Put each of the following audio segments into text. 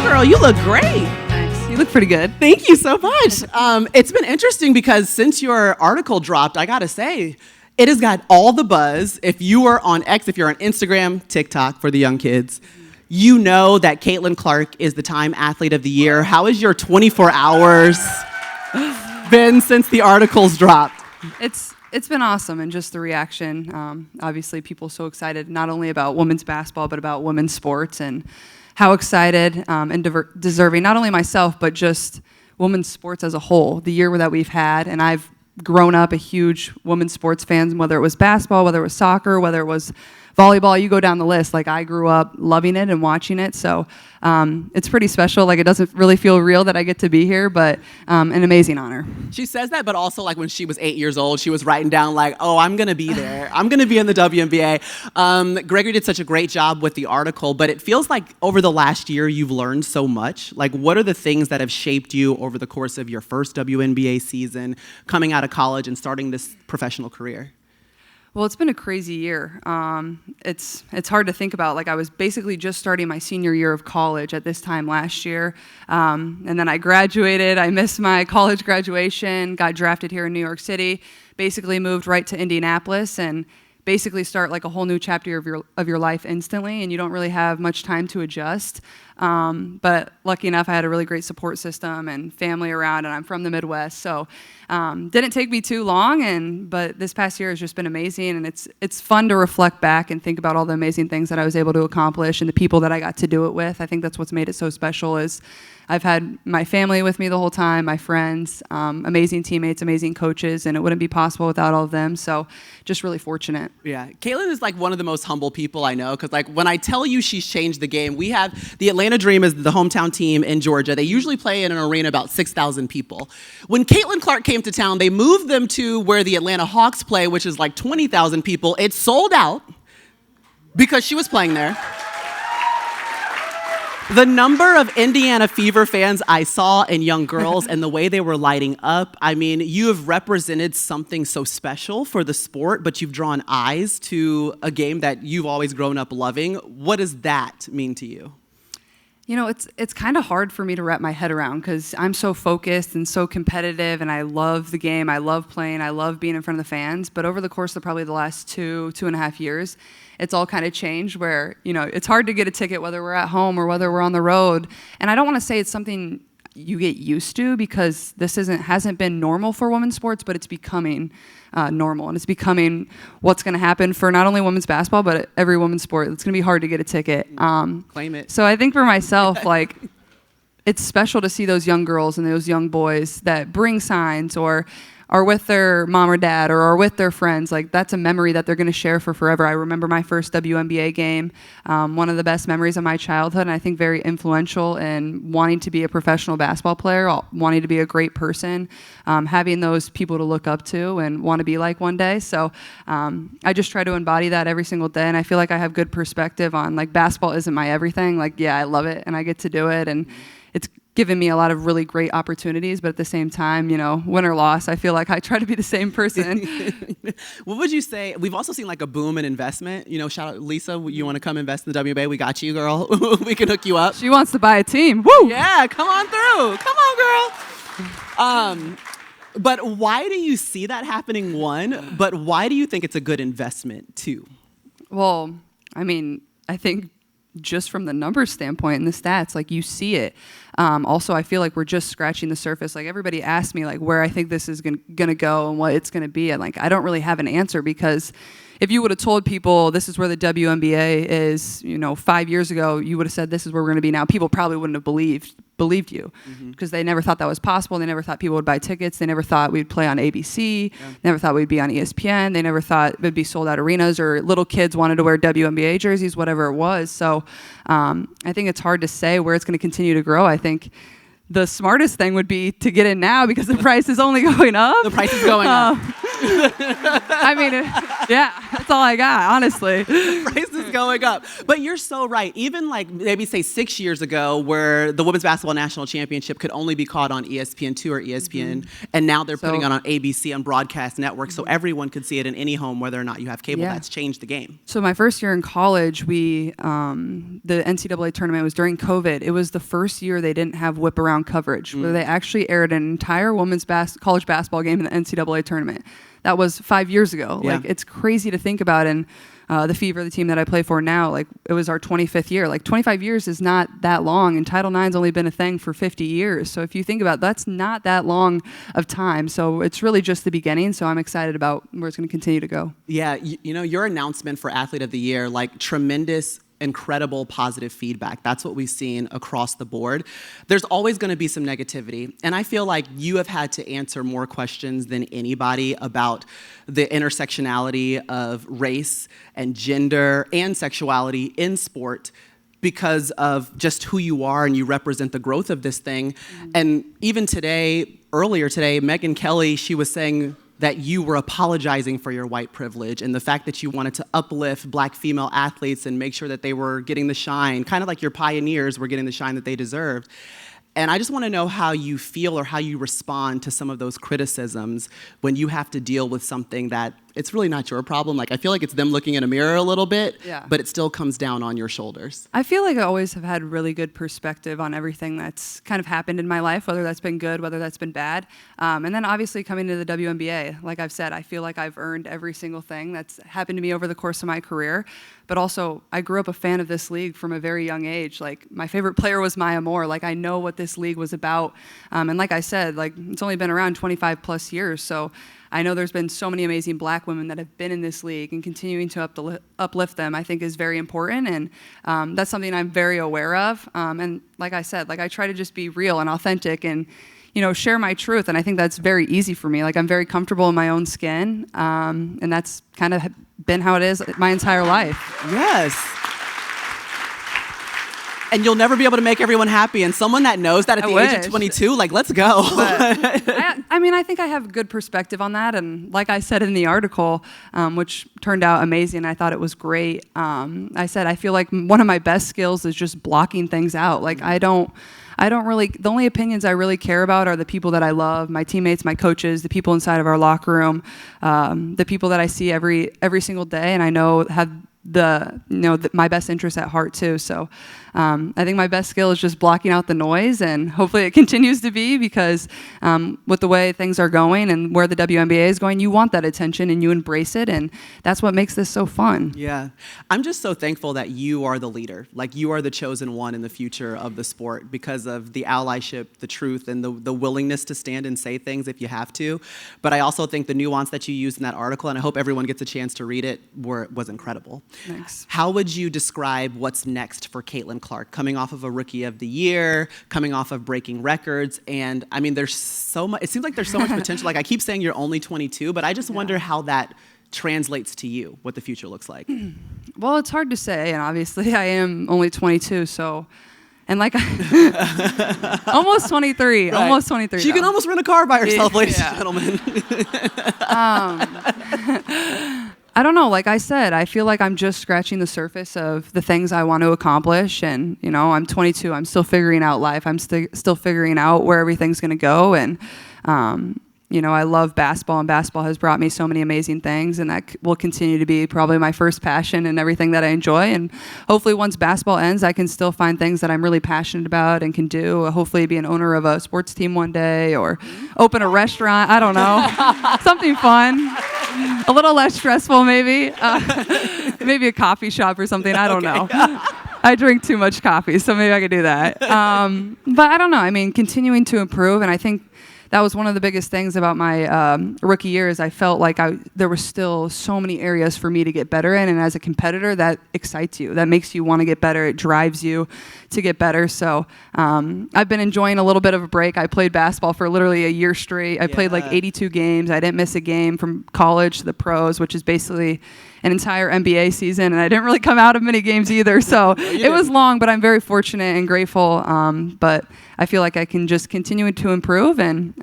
girl, you look great. Thanks. You look pretty good. Thank you so much. It's been interesting because since your article dropped, I gotta say, it has got all the buzz. If you are on X, if you're on Instagram, TikTok for the young kids, you know that Caitlin Clark is the Time Athlete of the Year. How has your 24 hours been since the articles dropped? It's been awesome, and just the reaction. Obviously, people so excited not only about women's basketball, but about women's sports, and how excited and deserving, not only myself, but just women's sports as a whole, the year that we've had. And I've grown up a huge women's sports fan, whether it was basketball, whether it was soccer, whether it was volleyball, you go down the list. Like, I grew up loving it and watching it, so it's pretty special. Like, it doesn't really feel real that I get to be here, but an amazing honor. She says that, but also, like, when she was 8 years old, she was writing down, like, oh, I'm gonna be there. I'm gonna be in the WNBA. Gregory did such a great job with the article, but it feels like over the last year, you've learned so much. Like, what are the things that have shaped you over the course of your first WNBA season, coming out of college and starting this professional career? Well, it's been a crazy year. It's hard to think about. Like, I was basically just starting my senior year of college at this time last year. And then I graduated. I missed my college graduation, got drafted here in New York City, basically moved right to Indianapolis, and basically start like a whole new chapter of your life instantly, and you don't really have much time to adjust. But lucky enough, I had a really great support system and family around, and I'm from the Midwest, so didn't take me too long. But this past year has just been amazing, and it's fun to reflect back and think about all the amazing things that I was able to accomplish and the people that I got to do it with. I think that's what's made it so special. Is I've had my family with me the whole time, my friends, amazing teammates, amazing coaches, and it wouldn't be possible without all of them. So just really fortunate. Yeah, Caitlin is like one of the most humble people I know, because like when I tell you she's changed the game, we have the Atlanta Dream is the hometown team in Georgia. They usually play in an arena about 6,000 people. When Caitlin Clark came to town, they moved them to where the Atlanta Hawks play, which is like 20,000 people. It sold out because she was playing there. The number of Indiana Fever fans I saw in young girls and the way they were lighting up, I mean, you have represented something so special for the sport, but you've drawn eyes to a game that you've always grown up loving. What does that mean to you? You know, it's kind of hard for me to wrap my head around, because I'm so focused and so competitive, and I love the game, I love playing, I love being in front of the fans. But over the course of probably the last 2.5 years, it's all kind of changed where, you know, it's hard to get a ticket whether we're at home or whether we're on the road. And I don't want to say it's something you get used to, because this hasn't been normal for women's sports, but it's becoming normal, and it's becoming what's going to happen for not only women's basketball, but every women's sport. It's going to be hard to get a ticket. Claim it. So I think for myself, like, it's special to see those young girls and those young boys that bring signs or are with their mom or dad or are with their friends. Like, that's a memory that they're going to share for forever. I remember my first WNBA game, one of the best memories of my childhood, and I think very influential in wanting to be a professional basketball player, wanting to be a great person, having those people to look up to and want to be like one day. So I just try to embody that every single day, and I feel like I have good perspective on, like, basketball isn't my everything. Like, yeah, I love it, and I get to do it, and it's given me a lot of really great opportunities, but at the same time, you know, win or loss, I feel like I try to be the same person. What would you say? We've also seen like a boom in investment. You know, shout out Lisa, you want to come invest in the WNBA? We got you, girl. We can hook you up. She wants to buy a team. Woo! Yeah, come on through. Come on, girl. But why do you see that happening, one? But why do you think it's a good investment, two? Well, I mean, I think just from the numbers standpoint and the stats, like, you see it. Also, I feel like we're just scratching the surface. Like, everybody asks me, like, where I think this is gonna go and what it's gonna be, and like, I don't really have an answer, because if you would have told people this is where the WNBA is, you know, 5 years ago, you would have said this is where we're gonna be now. People probably wouldn't have believed you, because they never thought that was possible. They never thought people would buy tickets. They never thought we'd play on ABC. Never thought we'd be on ESPN. They never thought it'd be sold out arenas, or little kids wanted to wear WNBA jerseys, whatever it was. So I think it's hard to say where it's going to continue to grow. I think the smartest thing would be to get in now, because the price is only going up. The price is going up. I mean, yeah, that's all I got, honestly. Price is going up. But you're so right. Even like maybe say 6 years ago where the Women's Basketball National Championship could only be caught on ESPN2 or ESPN, and now they're putting it on ABC on broadcast networks so everyone could see it in any home whether or not you have cable. That's changed the game. So my first year in college, the NCAA tournament was during COVID. It was the first year they didn't have whip around coverage, where they actually aired an entire women's college basketball game in the NCAA tournament. That was 5 years ago. Yeah. Like, it's crazy to think about. And the Fever, the team that I play for now, like, it was our 25th year. Like, 25 years is not that long, and Title IX's only been a thing for 50 years. So if you think about it, that's not that long of time. So it's really just the beginning. So I'm excited about where it's going to continue to go. Yeah, you know, your announcement for Athlete of the Year, like tremendous, incredible positive feedback. That's what we've seen across the board. There's always going to be some negativity. And I feel like you have had to answer more questions than anybody about the intersectionality of race and gender and sexuality in sport because of just who you are, and you represent the growth of this thing. And even earlier today, Megyn Kelly, she was saying that you were apologizing for your white privilege and the fact that you wanted to uplift Black female athletes and make sure that they were getting the shine, kind of like your pioneers were getting the shine that they deserved. And I just want to know how you feel or how you respond to some of those criticisms when you have to deal with something that it's really not your problem. Like, I feel like it's them looking in a mirror a little bit, but it still comes down on your shoulders. I feel like I always have had really good perspective on everything that's kind of happened in my life, whether that's been good, whether that's been bad. And then obviously coming to the WNBA, like I've said, I feel like I've earned every single thing that's happened to me over the course of my career. But also, I grew up a fan of this league from a very young age. Like, my favorite player was Maya Moore. Like, I know what this league was about. And like I said, like, it's only been around 25 plus years. So I know there's been so many amazing Black women that have been in this league, and continuing to uplift them, I think, is very important. And that's something I'm very aware of. And like I said, like, I try to just be real and authentic and, you know, share my truth. And I think that's very easy for me. Like, I'm very comfortable in my own skin. And that's kind of been how it is my entire life. Yes. And you'll never be able to make everyone happy. And someone that knows that at the age of 22, like, let's go. I mean, I think I have good perspective on that. And like I said in the article, which turned out amazing, I thought it was great. I said, I feel like one of my best skills is just blocking things out. Like, I don't really, the only opinions I really care about are the people that I love, my teammates, my coaches, the people inside of our locker room, the people that I see every single day, and I know have my best interests at heart too. So I think my best skill is just blocking out the noise, and hopefully it continues to be, because with the way things are going and where the WNBA is going, you want that attention and you embrace it, and that's what makes this so fun. Yeah. I'm just so thankful that you are the leader. Like, you are the chosen one in the future of the sport because of the allyship, the truth, and the willingness to stand and say things if you have to. But I also think the nuance that you used in that article, and I hope everyone gets a chance to read it, was incredible. Thanks. How would you describe what's next for Caitlin Clark, coming off of a Rookie of the Year, coming off of breaking records? And I mean, there's so much, it seems like there's so much potential. Like, I keep saying you're only 22, but I just wonder how that translates to you, what the future looks like. Well, it's hard to say, and obviously I am only 22, so, and like, almost 23, Right. Almost 23. She can almost rent a car by herself, ladies and gentlemen. I don't know. Like I said, I feel like I'm just scratching the surface of the things I want to accomplish. And, you know, I'm 22. I'm still figuring out life. I'm still figuring out where everything's going to go. And, you know, I love basketball, and basketball has brought me so many amazing things, and that will continue to be probably my first passion and everything that I enjoy. And hopefully once basketball ends, I can still find things that I'm really passionate about and can do. Hopefully be an owner of a sports team one day, or open a restaurant. I don't know. Something fun. A little less stressful, maybe. Maybe a coffee shop or something. I don't know. I drink too much coffee, so maybe I could do that. But I don't know. I mean, continuing to improve, and I think that was one of the biggest things about my rookie year, is I felt like there were still so many areas for me to get better in, and as a competitor, that excites you. That makes you want to get better. It drives you to get better. So I've been enjoying a little bit of a break. I played basketball for literally a year straight. I played like 82 games. I didn't miss a game from college to the pros, which is basically an entire NBA season, and I didn't really come out of many games either. So it was long, but I'm very fortunate and grateful. But I feel like I can just continue to improve, and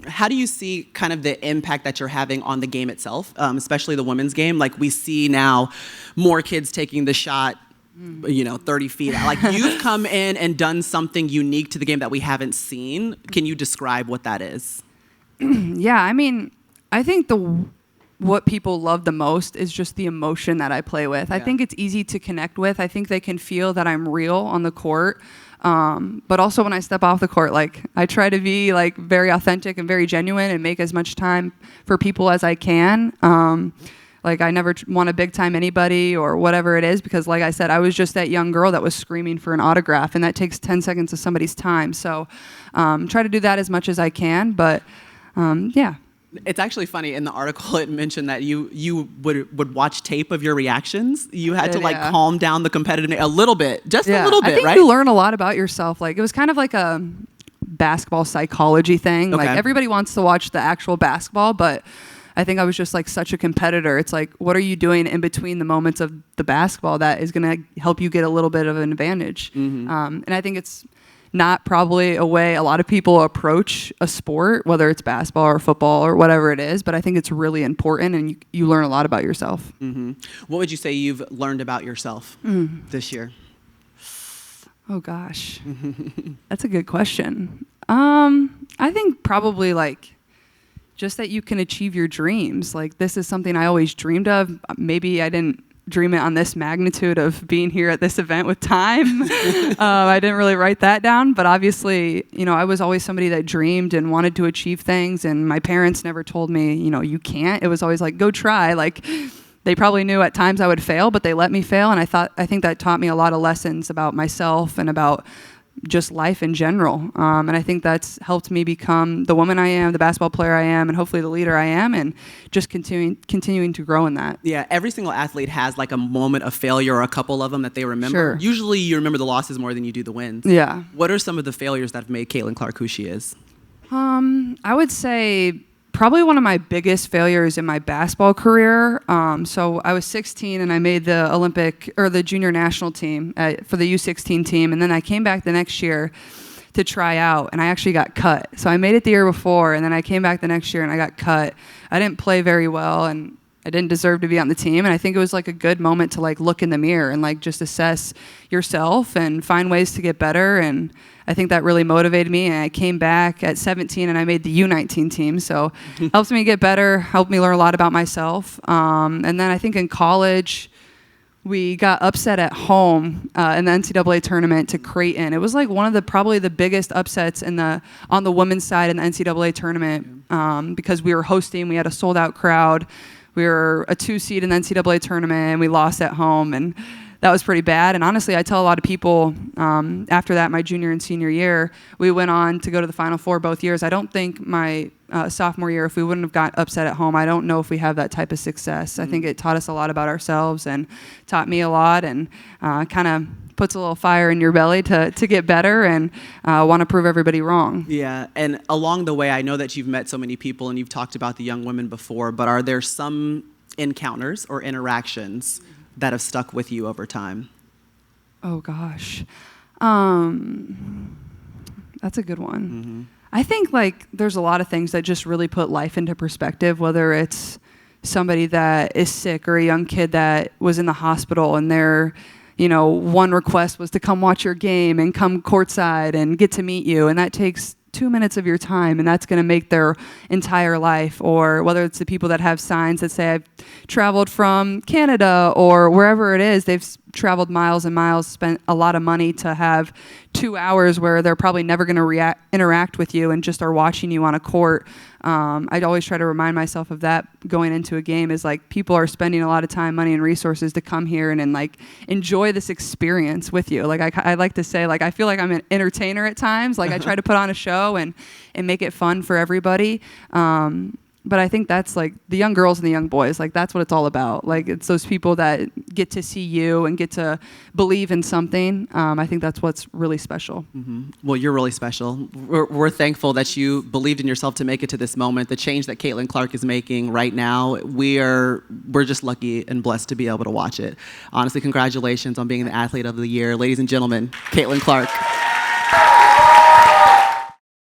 How do you see kind of the impact that you're having on the game itself, especially the women's game? Like we see now more kids taking the shot, 30 feet. Like you've come in and done something unique to the game that we haven't seen. Can you describe what that is? Yeah, I mean, I think what people love the most is just the emotion that I play with. I think it's easy to connect with. I think they can feel that I'm real on the court. But also when I step off the court, like I try to be like very authentic and very genuine and make as much time for people as I can. Like I never want to big time anybody or whatever it is, because like I said, I was just that young girl that was screaming for an autograph, and that takes 10 seconds of somebody's time. So try to do that as much as I can. But yeah. It's actually funny. In the article, it mentioned that you would watch tape of your reactions. You had to calm down the competitive a little bit, just a little bit, I think right? you learn a lot about yourself. Like it was kind of like a basketball psychology thing. Okay. Like everybody wants to watch the actual basketball, but I think I was just like such a competitor. It's like, what are you doing in between the moments of the basketball that is going to help you get a little bit of an advantage? Mm-hmm. And I think it's not probably a way a lot of people approach a sport, whether it's basketball or football or whatever it is, but I think it's really important, and you learn a lot about yourself. Mm-hmm. What would you say you've learned about yourself this year? Oh gosh, that's a good question. I think probably like just that you can achieve your dreams. Like this is something I always dreamed of. Maybe I didn't dream it on this magnitude of being here at this event with time. I didn't really write that down, but obviously, I was always somebody that dreamed and wanted to achieve things, and my parents never told me, you can't. It was always like, go try. Like they probably knew at times I would fail, but they let me fail, and I think that taught me a lot of lessons about myself and about just life in general. And I think that's helped me become the woman I am, the basketball player I am, and hopefully the leader I am, and just continuing to grow in that. Yeah, every single athlete has like a moment of failure or a couple of them that they remember. Sure. Usually you remember the losses more than you do the wins. Yeah. What are some of the failures that have made Caitlin Clark who she is? I would say probably one of my biggest failures in my basketball career. So I was 16 and I made the Olympic or the junior national team for the U16 team. And then I came back the next year to try out, and I actually got cut. So I made it the year before, and then I came back the next year and I got cut. I didn't play very well, and I didn't deserve to be on the team. And I think it was like a good moment to like look in the mirror and like just assess yourself and find ways to get better. And I think that really motivated me. And I came back at 17 and I made the U19 team. So helped me get better, helped me learn a lot about myself. And then I think in college, we got upset at home in the NCAA tournament to Creighton. It was like one of probably the biggest upsets on the women's side in the NCAA tournament because we were hosting. We had a sold out crowd. We were a 2 seed in the NCAA tournament, and we lost at home, and that was pretty bad. And honestly, I tell a lot of people after that, my junior and senior year, we went on to go to the Final Four both years. I don't think my sophomore year, if we wouldn't have got upset at home, I don't know if we have that type of success. Mm-hmm. I think it taught us a lot about ourselves and taught me a lot, and kind of puts a little fire in your belly to get better and want to prove everybody wrong. Yeah, and along the way, I know that you've met so many people and you've talked about the young women before, but are there some encounters or interactions that have stuck with you over time? Oh, gosh. That's a good one. Mm-hmm. I think like there's a lot of things that just really put life into perspective, whether it's somebody that is sick or a young kid that was in the hospital and their one request was to come watch your game and come courtside and get to meet you, and that takes 2 minutes of your time, and that's going to make their entire life. Or whether it's the people that have signs that say, I've traveled from Canada or wherever it is, they've traveled miles and miles, spent a lot of money to have 2 hours where they're probably never going to interact with you and just are watching you on a court. I'd always try to remind myself of that going into a game, is like people are spending a lot of time, money, and resources to come here and like enjoy this experience with you. Like I like to say, like I feel like I'm an entertainer at times. Like I try to put on a show and make it fun for everybody. But I think that's like the young girls and the young boys, like that's what it's all about. Like it's those people that get to see you and get to believe in something. I think that's what's really special. Mm-hmm. Well, you're really special. We're thankful that you believed in yourself to make it to this moment. The change that Caitlin Clark is making right now, we're just lucky and blessed to be able to watch it. Honestly, congratulations on being the Athlete of the Year. Ladies and gentlemen, Caitlin Clark.